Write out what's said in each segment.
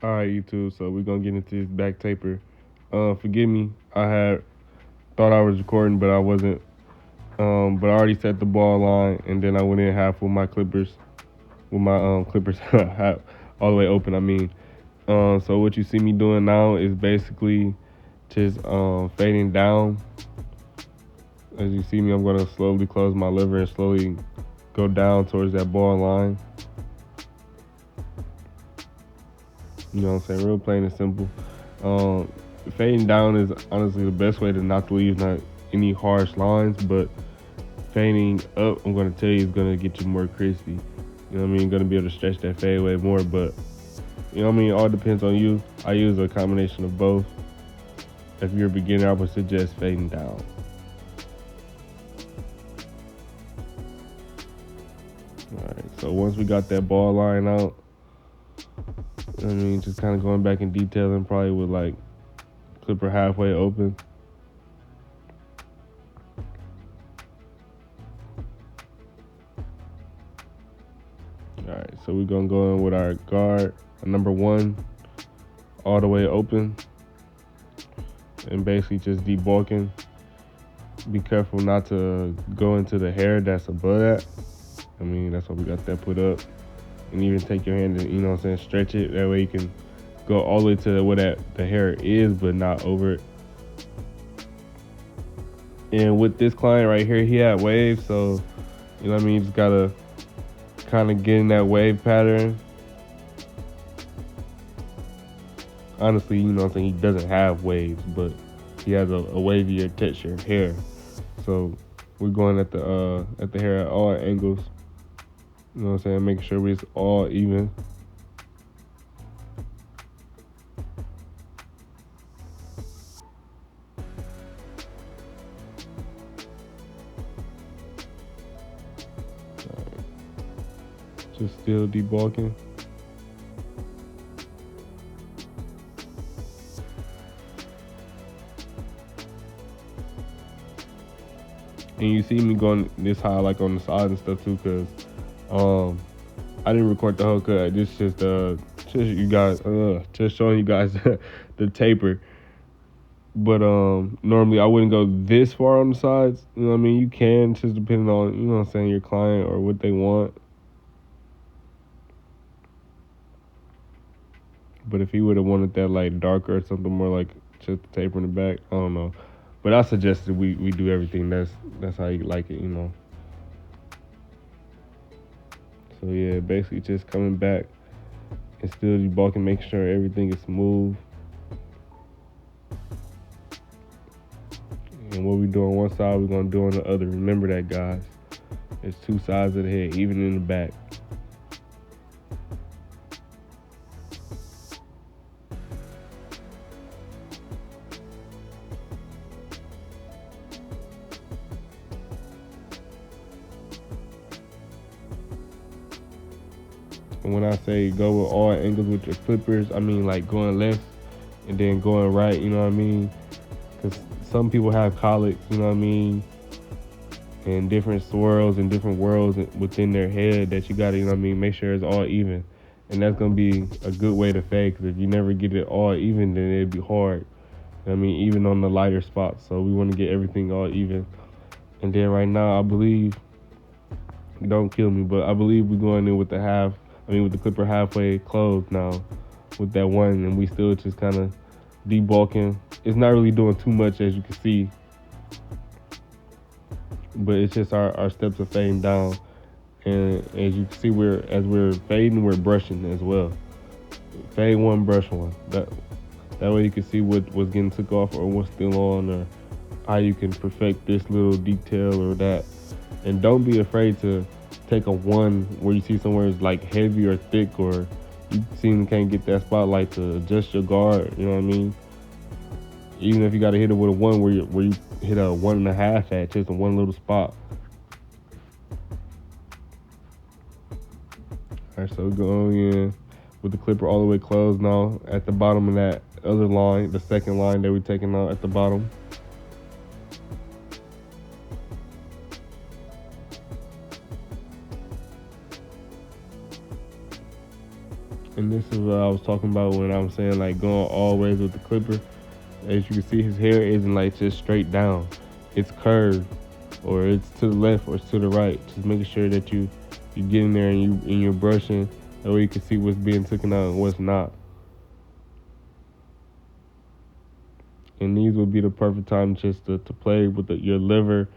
All right, YouTube. So we're gonna get into this back taper. Forgive me. I had thought I was recording, but I wasn't. But I already set the ball line, and then I went in half with my clippers, with my clippers half, all the way open. I mean, so what you see me doing now is basically just fading down. As you see me, I'm gonna slowly close my lever and slowly go down towards that ball line. You know what I'm saying? Real plain and simple. Um, Fading down is honestly the best way to not to leave not any harsh lines, but fading up, I'm gonna tell you, is gonna get you more crispy. You know what I mean? You're gonna be able to stretch that fadeaway more, but you know what I mean? It all depends on you. I use a combination of both. If you're a beginner, I would suggest fading down. Alright, so once we got that ball line out, I mean, just kind of going back in detailing, probably with like clipper halfway open. Alright, so we're gonna go in with our guard, number one, all the way open, and basically just debulking. Be careful not to go into the hair that's above that. I mean, that's why we got that put up. And even take your hand and, you know what I'm saying, stretch it. That way you can go all the way to where the hair is, but not over it. And with this client right here, he had waves, so, you know what I mean, you just gotta kind of get in that wave pattern. Honestly, you know what I'm saying, he doesn't have waves, but he has a wavier texture hair. So we're going at the hair at all angles. You know what I'm saying? Making sure it's all even. Just still debulking. And you see me going this high, like on the side and stuff too, cause I didn't record the whole cut. This just you guys, just showing you guys the taper. But normally I wouldn't go this far on the sides. You know what I mean? You can, just depending on, you know what I'm saying, your client or what they want. But if he would have wanted that like darker or something more like just the taper in the back, I don't know. But I suggested we do everything. That's how you like it, you know. So yeah, basically just coming back and still debulking, making sure everything is smooth. And what we do on one side, we're gonna do on the other. Remember that, guys. There's two sides of the head, even in the back. And when I say go with all angles with your clippers, I mean like going left and then going right, you know what I mean? Because some people have colics, you know what I mean? And different swirls and different whirls within their head that you gotta, you know what I mean, make sure it's all even. And that's gonna be a good way to fade, because if you never get it all even, then it'd be hard. I mean, even on the lighter spots. So we want to get everything all even. And then right now, I believe, don't kill me, but I believe we're going in with with the clipper halfway closed now with that one, and we still just kind of debulking. It's not really doing too much, as you can see, but it's just our steps of fading down. And as you can see, as we're fading, we're brushing as well. Fade one, brush one. That way you can see what's getting took off or what's still on, or how you can perfect this little detail or that. And don't be afraid to take a one where you see somewhere is like heavy or thick, or you can't get that spotlight to adjust your guard. You know what I mean? Even if you got to hit it with a one where you hit a 1.5 at just in one little spot. All right, so we're going in with the clipper all the way closed now at the bottom of that other line, the second line that we're taking out at the bottom. And this is what I was talking about when I'm saying like going all ways with the clipper. As you can see, his hair isn't like just straight down. It's curved, or it's to the left, or it's to the right. Just making sure that you get in there and you're brushing. That way you can see what's being taken out and what's not. And these would be the perfect time just to play with your liver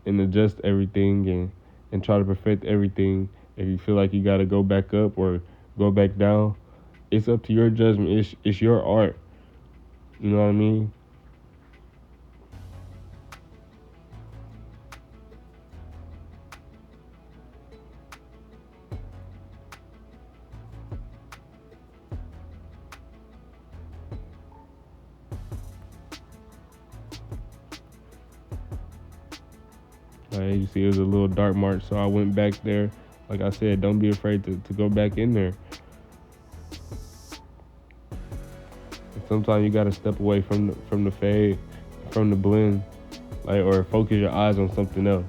and adjust everything and try to perfect everything. If you feel like you got to go back up or go back down, it's up to your judgment. It's your art. You know what I mean? You see, it was a little dark mark, so I went back there. Like I said, don't be afraid to go back in there. Sometimes you gotta step away from the fade, from the blend, like, or focus your eyes on something else.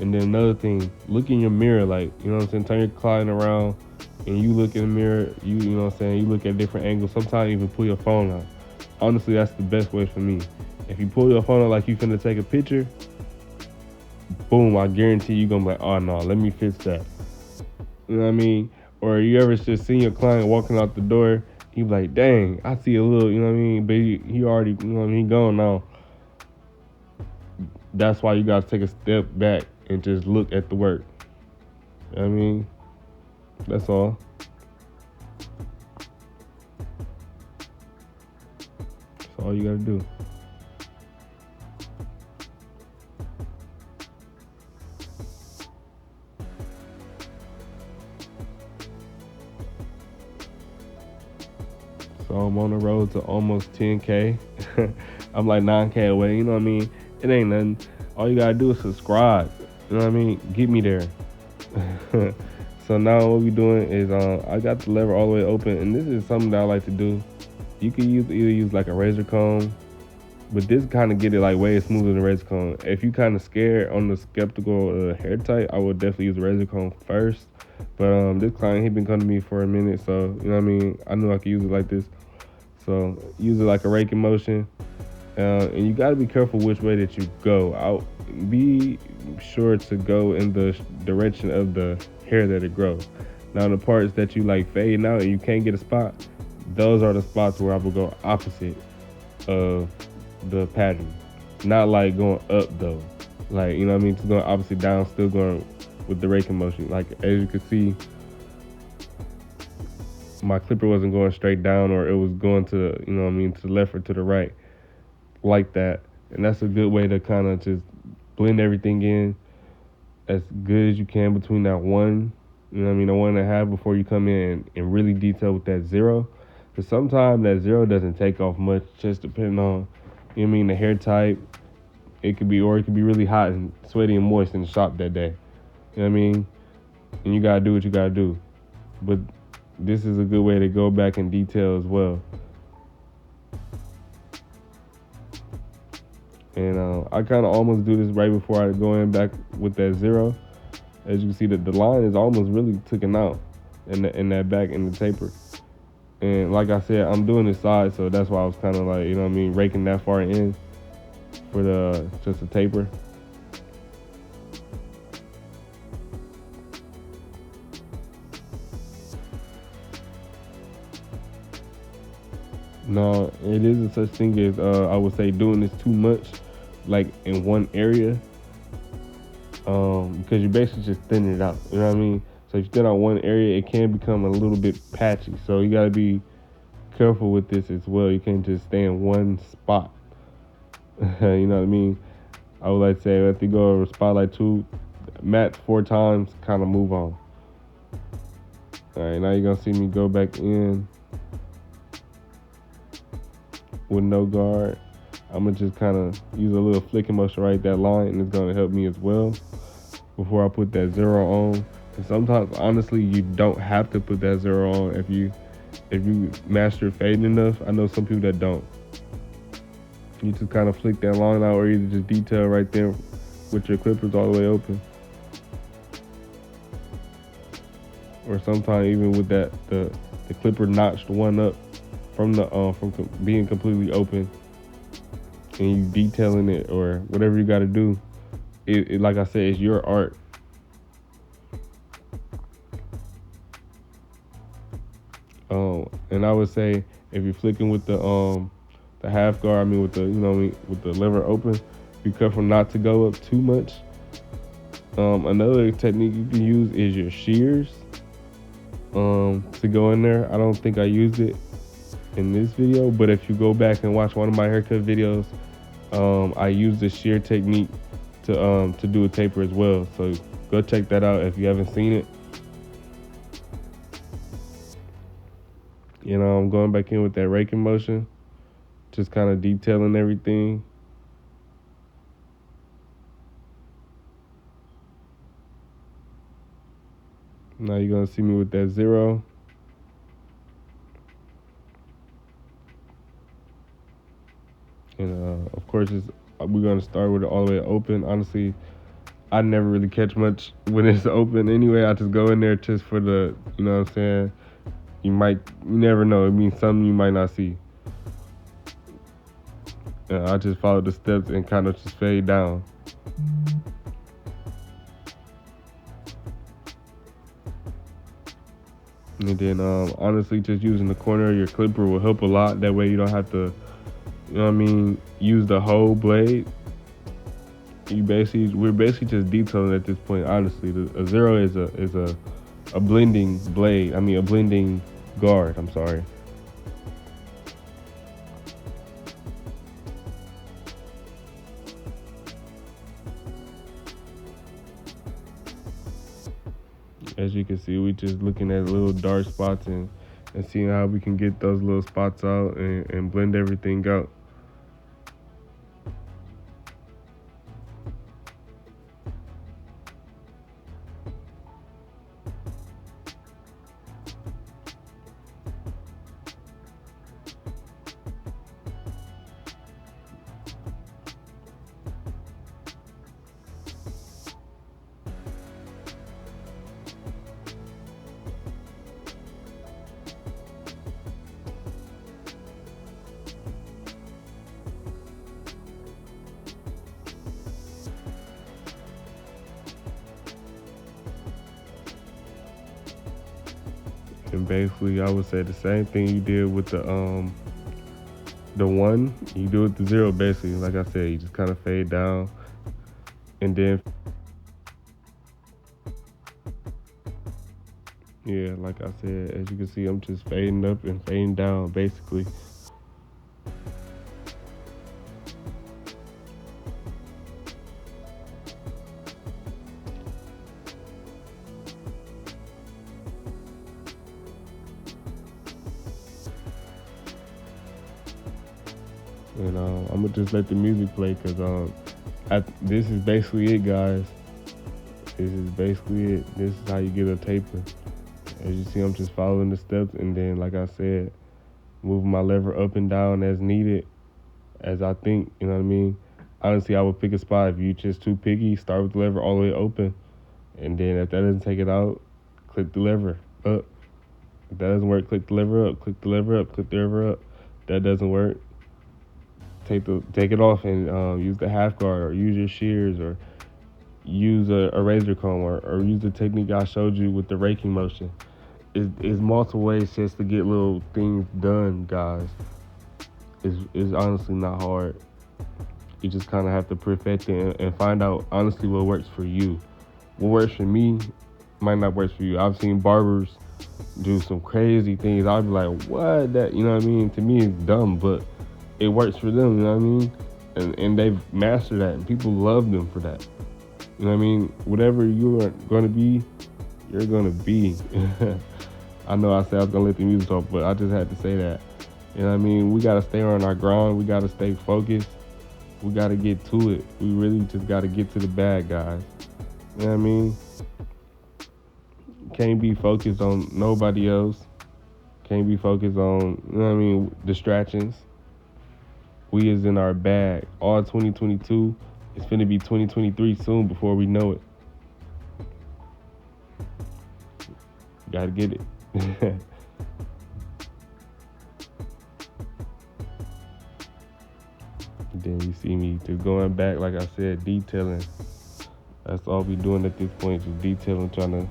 And then another thing, look in your mirror, like, you know what I'm saying, turn your client around and you look in the mirror, you know what I'm saying, you look at different angles. Sometimes even pull your phone out. Honestly, that's the best way for me. If you pull your phone out like you finna take a picture, boom, I guarantee you gonna be like, oh no, let me fix that. You know what I mean? Or you ever just seen your client walking out the door, you be like, dang, I see a little, you know what I mean? But he already, you know what I mean, he gone now. That's why you gotta take a step back and just look at the work. You know what I mean? That's all. That's all you gotta do. So I'm on the road to almost 10K. I'm like 9K away, you know what I mean? It ain't nothing. All you gotta do is subscribe. You know what I mean? Get me there. So now what we doing is I got the lever all the way open, and this is something that I like to do. You can either use like a razor comb, but this kind of get it like way smoother than a razor comb. If you kind of scared on the skeptical hair type, I would definitely use a razor comb first. But this client, he been coming to me for a minute, so you know what I mean. I knew I could use it like this. So use it like a raking motion, and you got to be careful which way that you go. Be sure to go in the direction of the hair that it grows. Now the parts that you like fading out and you can't get a spot, those are the spots where I will go opposite of the pattern. Not like going up though. Like, you know what I mean? Just going opposite down, still going with the raking motion. Like as you can see, my clipper wasn't going straight down, or it was going to, you know what I mean, to the left or to the right, like that. And that's a good way to kind of just blend everything in as good as you can between that one, you know what I mean, the 1.5 before you come in and really detail with that 0. Because sometimes that 0 doesn't take off much, just depending on, you know what I mean, the hair type. It could be really hot and sweaty and moist in the shop that day. You know what I mean? And you gotta do what you gotta do. But this is a good way to go back in detail as well. And I kind of almost do this right before I go in back with that 0. As you can see, that the line is almost really taken out in that back in the taper. And like I said, I'm doing this side, so that's why I was kind of like, you know what I mean, raking that far in for just the taper. No, it isn't such thing as I would say doing this too much, like in one area, because you basically just thin it out. You know what I mean? So if you thin out one area, it can become a little bit patchy. So you gotta be careful with this as well. You can't just stay in one spot. You know what I mean? I would like to say if you go over a spot like 2, max 4 times, kind of move on. All right, now you're gonna see me go back in with no guard. I'm gonna just kind of use a little flicking motion right that line, and it's gonna help me as well before I put that 0 on. And sometimes, honestly, you don't have to put that 0 on if you master fading enough. I know some people that don't. You just kind of flick that line out, or either just detail right there with your clippers all the way open. Or sometimes even with the the clipper notched one up from the being completely open, and you detailing it or whatever you got to do. It like I said, it's your art. And I would say if you're flicking with the half guard, I mean with the with the lever open, be careful not to go up too much. Another technique you can use is your shears to go in there. I don't think I used it in this video, but if you go back and watch one of my haircut videos, I used the shear technique to do a taper as well. So go check that out if you haven't seen it. I'm going back in with that raking motion, just kind of detailing everything. Now you're gonna see me with that 0. And of course, we're gonna start with it all the way open. Honestly, I never really catch much when it's open anyway. I just go in there just for the, you know what I'm saying? You never know. It means something you might not see. I just follow the steps and kind of just fade down. And then honestly, just using the corner of your clipper will help a lot. That way you don't have to, use the whole blade. We're basically just detailing at this point. Honestly, a 0 is a blending blade. I mean, a blending guard. I'm sorry. As you can see, we just looking at little dark spots and seeing how we can get those little spots out and blend everything out. And basically, I would say the same thing you did with the 1, you do it the 0. Basically, like I said, you just kind of fade down, and then yeah, like I said, as you can see, I'm just fading up and fading down, basically. And I'm gonna just let the music play because this is basically it, guys. This is basically it. This is how you get a taper. As you see, I'm just following the steps, and then, like I said, moving my lever up and down as needed, as I think. You know what I mean? Honestly, I would pick a spot. If you're just too picky, start with the lever all the way open, and then if that doesn't take it out, click the lever up. If that doesn't work, click the lever up. Click the lever up. Click the lever up. If that doesn't work, take it off and use the half guard, or use your shears, or use a razor comb, or use the technique I showed you with the raking motion. It's multiple ways just to get little things done, guys. It's honestly not hard. You just kind of have to perfect it and find out honestly what works for you. What works for me might not work for you. I've seen barbers do some crazy things. I'd be like, what? That, you know what I mean? To me, it's dumb, but it works for them, you know what I mean? And they've mastered that, and people love them for that. You know what I mean? Whatever you're going to be, you're going to be. I know I said I was going to let the music talk, but I just had to say that. You know what I mean? We got to stay on our grind. We got to stay focused. We got to get to it. We really just got to get to the bag, guys. You know what I mean? Can't be focused on nobody else. Can't be focused on, you know what I mean, distractions. We is in our bag. All 2022. It's finna be 2023 soon before we know it. Gotta get it. then you see me to going back, like I said, detailing. That's all we doing at this point, just detailing, trying to, you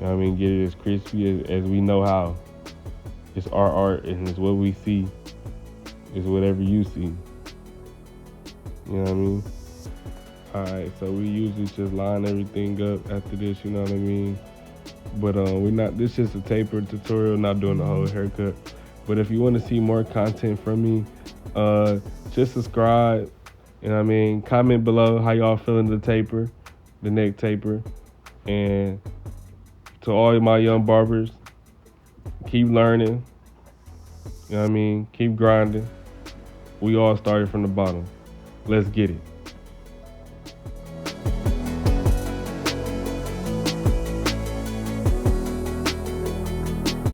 know what I mean, get it as crispy as we know how. It's our art and it's what we see. It's whatever you see. You know what I mean? Alright, so we usually just line everything up after this, you know what I mean? But we're not, this is just a taper tutorial, not doing the whole haircut. But if you want to see more content from me, just subscribe, you know what I mean? Comment below how y'all feeling the taper, the neck taper. And to all my young barbers, keep learning, you know what I mean? Keep grinding. We all started from the bottom. Let's get it.